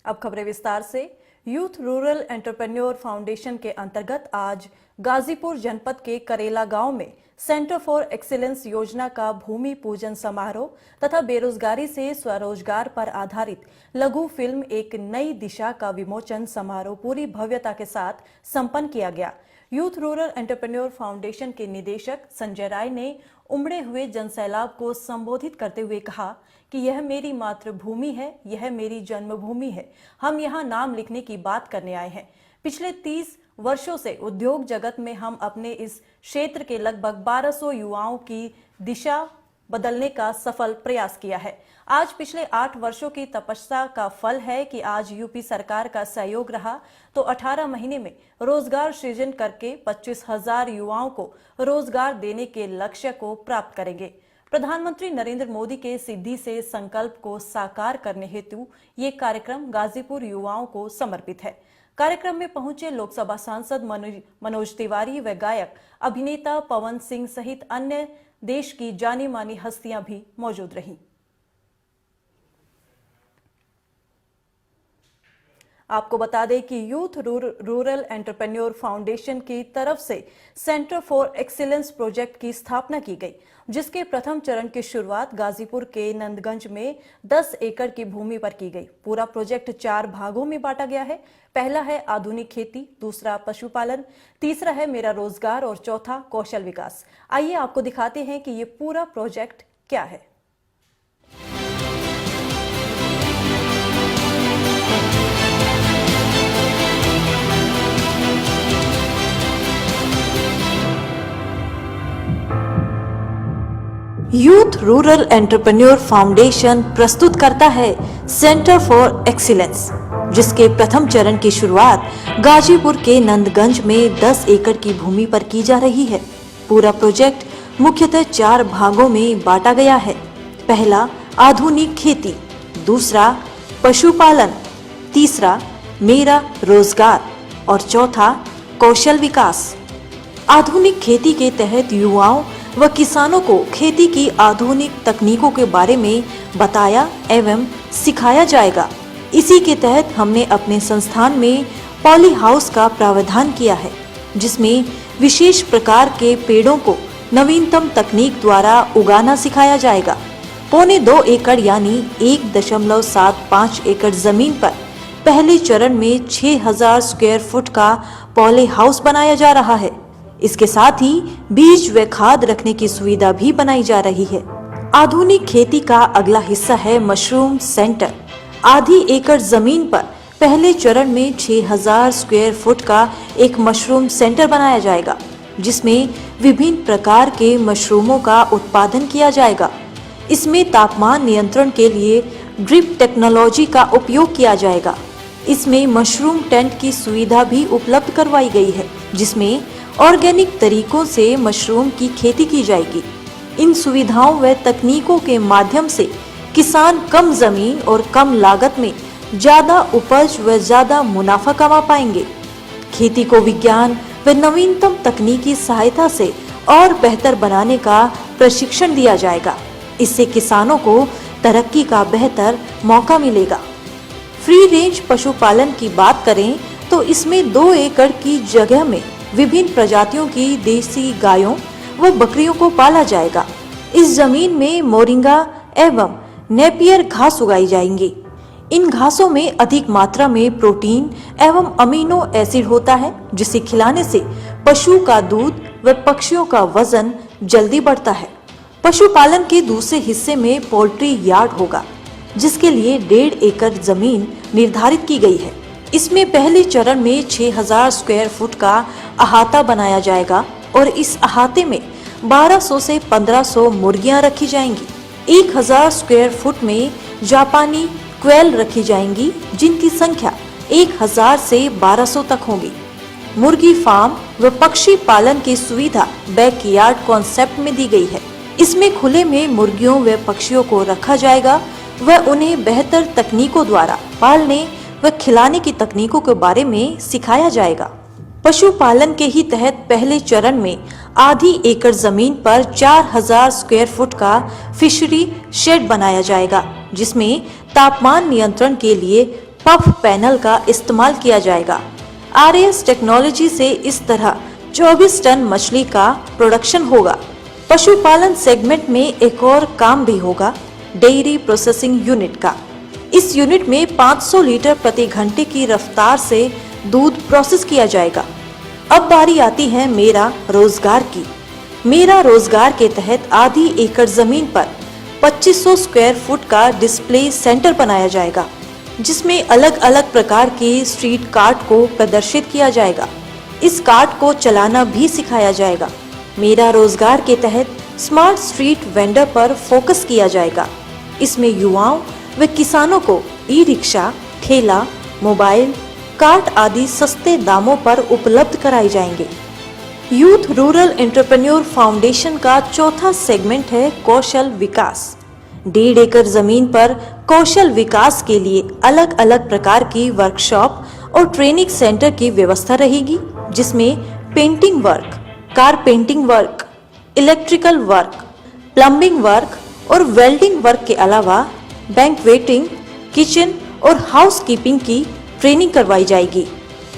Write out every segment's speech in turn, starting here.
अब खबरें विस्तार से। यूथ रूरल एंटरप्रेन्योर फाउंडेशन के अंतर्गत आज गाजीपुर जनपद के करेला गांव में सेंटर फॉर एक्सीलेंस योजना का भूमि पूजन समारोह तथा बेरोजगारी से स्वरोजगार पर आधारित लघु फिल्म एक नई दिशा का विमोचन समारोह पूरी भव्यता के साथ संपन्न किया गया। यूथ रूरल एंटरप्रेन्योर फाउंडेशन के निदेशक संजय राय ने उमड़े हुए जनसैलाब को संबोधित करते हुए कहा कि यह मेरी मातृभूमि है, यह मेरी जन्मभूमि है। हम यहाँ नाम लिखने की बात करने आए हैं। पिछले 30 वर्षों से उद्योग जगत में हम अपने इस क्षेत्र के लगभग 1200 युवाओं की दिशा बदलने का सफल प्रयास किया है। आज पिछले 8 वर्षों की तपस्या का फल है कि आज यूपी सरकार का सहयोग रहा तो 18 महीने में रोजगार सृजन करके 25,000 युवाओं को रोजगार देने के लक्ष्य को प्राप्त करेंगे। प्रधानमंत्री नरेंद्र मोदी के सिद्धि से संकल्प को साकार करने हेतु ये कार्यक्रम गाजीपुर युवाओं को समर्पित है। कार्यक्रम में पहुंचे लोकसभा सांसद मनोज तिवारी व गायक अभिनेता पवन सिंह सहित अन्य देश की जानी मानी हस्तियां भी मौजूद रहीं। आपको बता दें कि यूथ रूरल एंटरप्रेन्योर फाउंडेशन की तरफ से सेंटर फॉर एक्सीलेंस प्रोजेक्ट की स्थापना की गई, जिसके प्रथम चरण की शुरुआत गाजीपुर के नंदगंज में 10 एकड़ की भूमि पर की गई। पूरा प्रोजेक्ट 4 भागों में बांटा गया है। पहला है आधुनिक खेती, दूसरा पशुपालन, तीसरा है मेरा रोजगार और चौथा कौशल विकास। आइए आपको दिखाते हैं कि ये पूरा प्रोजेक्ट क्या है। यूथ रूरल एंटरप्रेन्योर फाउंडेशन प्रस्तुत करता है सेंटर फॉर एक्सीलेंस, जिसके प्रथम चरण की शुरुआत गाजीपुर के नंदगंज में 10 एकड़ की भूमि पर की जा रही है। पूरा प्रोजेक्ट मुख्यतः 4 भागों में बांटा गया है। पहला आधुनिक खेती, दूसरा पशुपालन, तीसरा मेरा रोजगार और चौथा कौशल विकास। आधुनिक खेती के तहत युवाओं व किसानों को खेती की आधुनिक तकनीकों के बारे में बताया एवं सिखाया जाएगा। इसी के तहत हमने अपने संस्थान में पॉली हाउस का प्रावधान किया है, जिसमें विशेष प्रकार के पेड़ों को नवीनतम तकनीक द्वारा उगाना सिखाया जाएगा। 2.25 एकड़ यानी 1.75 एकड़ जमीन पर पहले चरण में 6,000 स्क्वायर फुट का पॉली हाउस बनाया जा रहा है। इसके साथ ही बीज व खाद रखने की सुविधा भी बनाई जा रही है। आधुनिक खेती का अगला हिस्सा है मशरूम सेंटर। आधी एकड़ जमीन पर पहले चरण में 6,000 स्क्वायर फुट का एक मशरूम सेंटर बनाया जाएगा, जिसमें विभिन्न प्रकार के मशरूमों का उत्पादन किया जाएगा। इसमें तापमान नियंत्रण के लिए ड्रिप टेक्नोलॉजी का उपयोग किया जाएगा। इसमें मशरूम टेंट की सुविधा भी उपलब्ध करवाई गई है, जिसमें ऑर्गेनिक तरीकों से मशरूम की खेती की जाएगी। इन सुविधाओं व तकनीकों के माध्यम से किसान कम जमीन और कम लागत में ज्यादा उपज व ज्यादा मुनाफा कमा पाएंगे। खेती को विज्ञान व नवीनतम तकनीकी सहायता से और बेहतर बनाने का प्रशिक्षण दिया जाएगा। इससे किसानों को तरक्की का बेहतर मौका मिलेगा। फ्री रेंज पशुपालन की बात करें तो इसमें 2 एकड़ की जगह में विभिन्न प्रजातियों की देसी गायों व बकरियों को पाला जाएगा। इस जमीन में मोरिंगा एवं नेपियर घास उगाई जाएंगी। इन घासों में अधिक मात्रा में प्रोटीन एवं अमीनो एसिड होता है, जिसे खिलाने से पशु का दूध व पक्षियों का वजन जल्दी बढ़ता है। पशुपालन के दूसरे हिस्से में पोल्ट्री यार्ड होगा, जिसके लिए 1.5 एकड़ जमीन निर्धारित की गई है। इसमें पहले चरण में 6,000 स्क्वायर फुट का अहाता बनाया जाएगा और इस अहाते में 1200 से 1500 मुर्गियां रखी जाएंगी। 1,000 स्क्वायर फुट में जापानी क्वेल रखी जाएंगी, जिनकी संख्या 1,000 से 1200 तक होगी। मुर्गी फार्म व पक्षी पालन की सुविधा बैकयार्ड कॉन्सेप्ट में दी गई है। इसमें खुले में मुर्गियों व पक्षियों को रखा जाएगा व उन्हें बेहतर तकनीकों द्वारा पालने व खिलाने की तकनीकों के बारे में सिखाया जाएगा। पशुपालन के ही तहत पहले चरण में आधी एकड़ जमीन पर 4,000 स्क्वायर फुट का फिशरी शेड बनाया जाएगा, जिसमें तापमान नियंत्रण के लिए पफ पैनल का इस्तेमाल किया जाएगा। RAS टेक्नोलॉजी से इस तरह 24 टन मछली का प्रोडक्शन होगा। पशुपालन सेगमेंट में एक और काम भी होगा, डेयरी प्रोसेसिंग यूनिट का। इस यूनिट में 500 लीटर प्रति घंटे की रफ्तार से दूध प्रोसेस किया जाएगा। अब बारी आती है मेरा रोजगार की। मेरा रोजगार के तहत आधी एकड़ जमीन पर 2500 स्क्वायर फुट का डिस्प्ले सेंटर बनाया जाएगा, जिसमें अलग अलग प्रकार के स्ट्रीट कार्ट को प्रदर्शित किया जाएगा। इस कार्ट को चलाना भी सिखाया जाएगा। मेरा रोजगार के तहत स्मार्ट स्ट्रीट वेंडर पर फोकस किया जाएगा। इसमें युवाओं व किसानों को ई-रिक्शा, ठेला, मोबाइल, कार्ट आदि सस्ते दामों पर उपलब्ध कराए जाएंगे। यूथ रूरल एंटरप्रेन्योर फाउंडेशन का चौथा सेगमेंट है कौशल विकास। 1.5 एकड़ जमीन पर कौशल विकास के लिए अलग अलग प्रकार की वर्कशॉप और ट्रेनिंग सेंटर की व्यवस्था रहेगी, जिसमें painting work, carpentry work, electrical work, plumbing work और वेल्डिंग वर्क के अलावा बैंक्वेटिंग, किचन और हाउसकीपिंग की ट्रेनिंग करवाई जाएगी।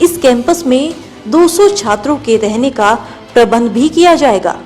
इस कैंपस में 200 छात्रों के रहने का प्रबंध भी किया जाएगा।